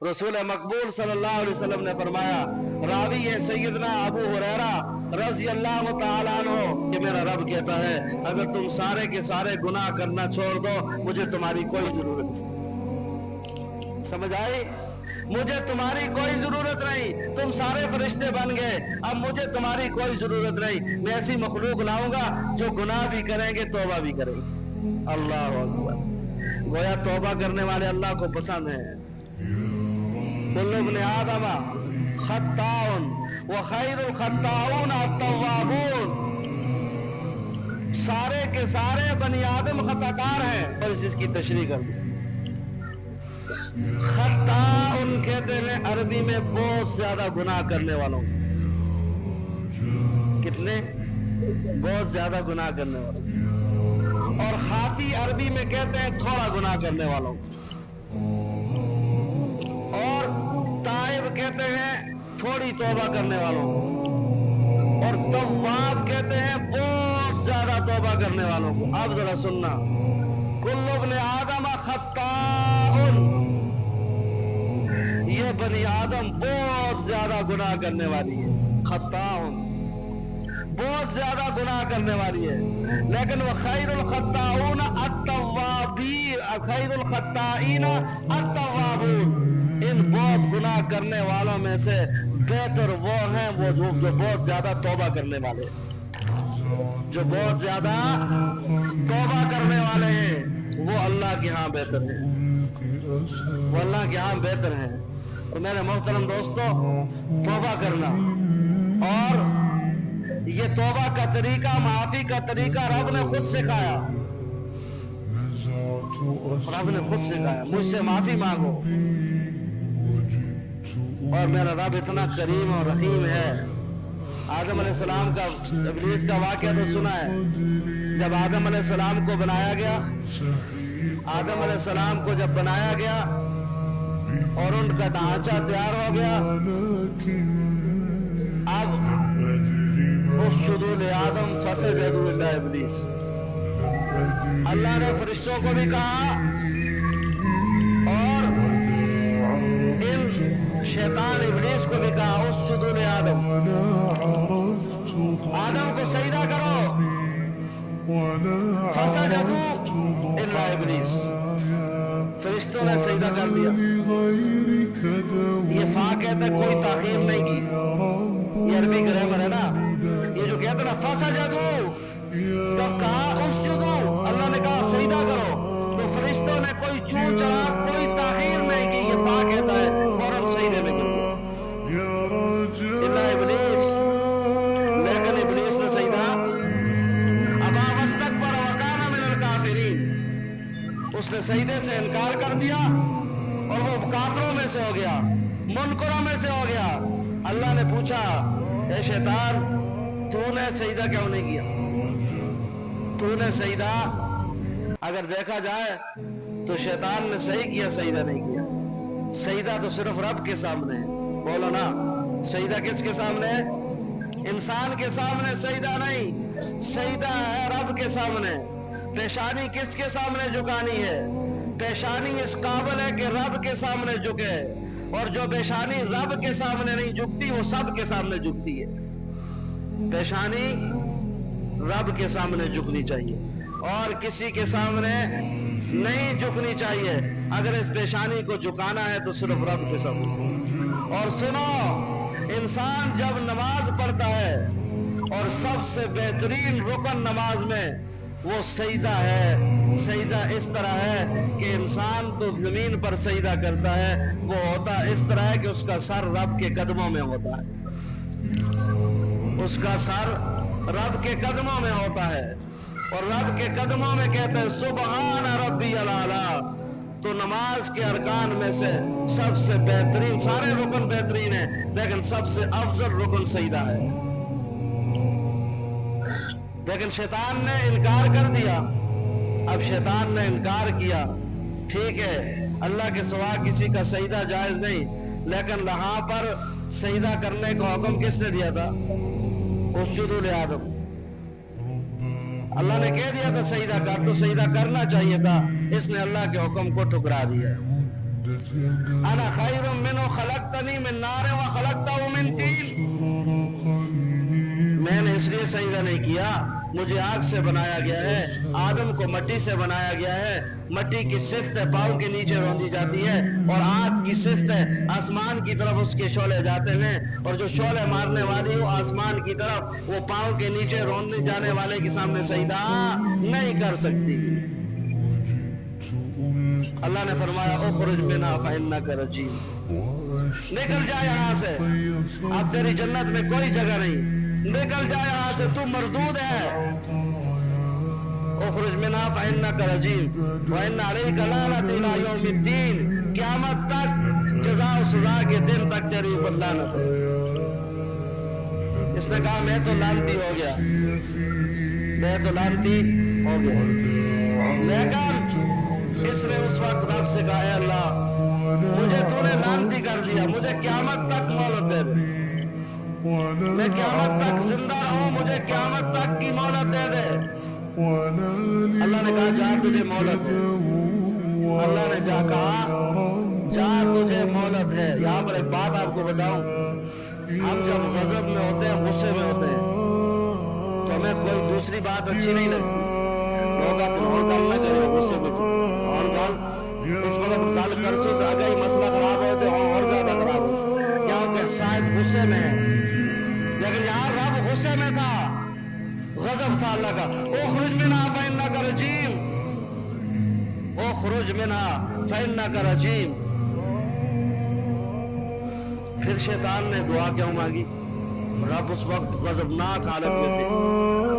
रसूल मकबूल सल्लल्लाहु अलैहि वसल्लम ने फरमाया, रावी है सैयदना अबू हुरैरा रज़ी अल्लाह तआला अन्हु कि मेरा रब कहता है, अगर तुम सारे के सारे गुनाह करना छोड़ दो, मुझे तुम्हारी कोई जरूरत नहीं। समझ आई? मुझे तुम्हारी कोई जरूरत नहीं, तुम सारे फरिश्ते बन गए, अब मुझे तुम्हारी कोई जरूरत नहीं। मैं ऐसी मखलूक लाऊंगा जो गुनाह भी करेंगे, तौबा भी करेंगे। अल्लाह अकबर। गोया तौबा करने वाले अल्लाह को पसंद है। कुल्लु इब्न आदम खत्ताउन व खैरुल खत्ताउन अत-तव्वाबून। सारे के सारे बनी आदम खताकार हैं। और इसकी तशरीह कर दी। खत्ताउन कहते हैं अरबी में बहुत ज्यादा गुनाह करने वालों को। कितने? बहुत ज्यादा गुनाह करने वालों। और खाती अरबी में कहते हैं थोड़ा गुनाह करने वालों को। और ताइब कहते हैं थोड़ी तौबा करने वालों को। और तव्वाब कहते हैं बहुत ज्यादा तौबा करने वालों को। अब जरा सुनना, कुल्लु इब्न आदम खत्ताउन, ये बनी आदम बहुत ज्यादा गुनाह करने वाली है। खत्ताउन बहुत ज्यादा गुनाह करने वाली है। लेकिन वह खैरुल खत्ताऊन अत-तव्वाबीन, खैरुल खत्ताईन अत-तव्वाबून, इन बहुत गुनाह करने वालों में से बेहतर वो हैं वो जो बहुत ज्यादा तौबा करने वाले, जो बहुत ज्यादा तौबा करने वाले हैं, वो अल्लाह के यहाँ बेहतर हैं, वो अल्लाह के यहाँ बेहतर हैं। और मेरे मोहतरम दोस्तों, तौबा करना, और ये तौबा का तरीका, माफी का तरीका रब ने खुद सिखाया। रब ने खुद सिखाया, मुझसे माफी मांगो। और मेरा रब इतना करीम और रहीम है। आदम अलैहिस्सलाम का इब्लीस का वाक़या तो सुना है। जब आदम अलैहिस्सलाम को बनाया गया, आदम अलैहिस्सलाम को जब बनाया गया और उनका ढांचा तैयार हो गया, अब उसजुदू ले आदम फसजदू इल्ला इब्लीस, अल्लाह ने फरिश्तों को भी कहा और इन शैतान इब्लीस को भी कहा, उसजुदू ले आदम, आदम को सजदा करो। फसजदू इल्ला इब्लीस, फरिश्तों ने सजदा कर दिया। ये फा कहते कोई ताखीर नहीं की, ये अरबी ग्रामर है ना। ये जो कहते ना फसजदू, जब कहा उसजुदू, अल्लाह ने कहा सजदा करो, तो फरिश्तों ने कोई चूं चढ़ा, कोई ताखीर नहीं की। ये फा कहता है फौरन सजदे में गिर गया। इल्ला इब्लीस, लेकिन इब्लीस ने सजदा अबा वस्तकबर व काना मिनल काफिरीन, उसने सजदे से इनकार कर दिया और वो काफिरों में से हो गया, मुनकरों में से हो गया। अल्लाह ने पूछा, ए शैतान, तूने सजदा क्यों नहीं किया? तूने सजदा, अगर देखा जाए तो शैतान ने सही किया, सजदा नहीं किया। सजदा तो सिर्फ रब के सामने है। बोलो ना, सजदा किसके सामने है? इंसान के सामने सजदा नहीं, सजदा है रब के सामने। पेशानी किसके सामने झुकानी है? पेशानी इस काबिल है कि रब के सामने झुके, और जो पेशानी रब के सामने नहीं झुकती वो सब के सामने झुकती है। पेशानी रब के सामने झुकनी चाहिए और किसी के सामने नहीं झुकनी चाहिए। अगर इस पेशानी को झुकाना है तो सिर्फ रब के सामने। और सुनो, इंसान जब नमाज पढ़ता है और सबसे बेहतरीन रुकन नमाज में वो सजदा है। सजदा इस तरह है कि इंसान तो जमीन पर सजदा करता है, वो होता इस तरह है कि उसका सर रब के कदमों में होता है, उसका सर रब के कदमों में होता है। और रब के कदमों में कहते हैं सुबहान रब्बियल आला। तो नमाज के अरकान में से सबसे बेहतरीन, सारे रुकन बेहतरीन है, लेकिन सबसे अफजल रुकन सजदा है। लेकिन शैतान ने इनकार कर दिया। अब शैतान ने इनकार किया, ठीक है, अल्लाह के सिवा किसी का सजदा जायज नहीं, लेकिन यहाँ पर सजदा करने का हुक्म किसने दिया था? उसजुदू ले आदम। अल्लाह ने कह दिया था सजदा कर, तो सजदा करना चाहिए था, इसने अल्लाह के हुक्म को ठुकरा दिया। अना खैरुम من نار وخلقته من طین، میں نے اس لیے سجدہ نہیں کیا، مجھے آگ سے بنایا گیا ہے، آدم کو مٹی سے بنایا گیا ہے، مٹی کی صفت ہے پاؤں کے نیچے روندی جاتی ہے، اور آگ کی صفت ہے آسمان کی طرف اس کے شعلے جاتے ہیں، اور جو شعلے مارنے والی ہو آسمان کی طرف، وہ پاؤں کے نیچے روندی جانے والے کے سامنے سجدہ نہیں کر سکتی۔ اللہ نے فرمایا اخرج منها فإنك رجیم، نکل جا یہاں سے، اب تیری جنت میں کوئی جگہ نہیں، نکل جا یہاں سے، تو مردود ہے۔ اخرج منها فإنك رجیم وإن عليك لعنة إلى يوم الدین، قیامت تک جزا و سزا کے دن تک تیری اوپر لعنت ہے۔ اس نے کہا میں تو لعنتی ہو گیا، میں تو لعنتی ہو گیا، لیکن اس نے اس وقت رب سے کہا اے اللہ مجھے تو نے لعنتی کر دیا، مجھے قیامت تک مہلت دے دے، میں قیامت تک زندہ رہوں، مجھے قیامت تک کی مہلت دے دے۔ اللہ نے کہا جا تجھے مہلت ہے، اللہ نے جا کہا جا تجھے مہلت ہے۔ یہاں پر ایک بات آپ کو بتاؤں، ہم جب غضب میں ہوتے ہیں، غصے میں ہوتے ہیں، تو ہمیں کوئی دوسری بات اچھی نہیں لگتی، لوگ آتے ہیں اور گل نہ کرے غصے میں تھے اور گل اس وقت گل کر سو تو اگر مسئلہ خراب ہوتے اور زیادہ خراب ہو سکتا، کیونکہ صاحب غصے میں ہے، لیکن یہاں رب غصے میں تھا، غضب تھا اللہ کا۔ اخرج منها فإنك رجیم، اخرج منها فإنك رجیم۔ پھر شیطان نے دعا کیوں مانگی؟ رب اس وقت غضبناک حالت میں تھے،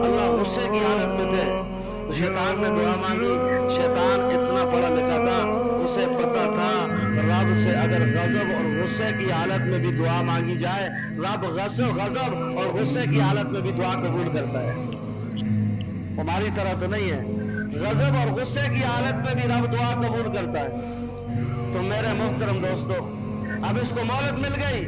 اللہ غصے کی حالت میں تھے، شیطان نے دعا مانگی۔ شیطان اتنا پڑھا لکھا تھا، اسے پتا تھا رب سے اگر غضب اور غصے کی حالت میں بھی دعا مانگی جائے، رب غضب اور غصے کی حالت میں بھی دعا قبول کرتا ہے، ہماری طرح تو نہیں ہے، غضب اور غصے کی حالت میں بھی رب دعا قبول کرتا ہے۔ تو میرے محترم دوستو، اب اس کو مہلت مل گئی،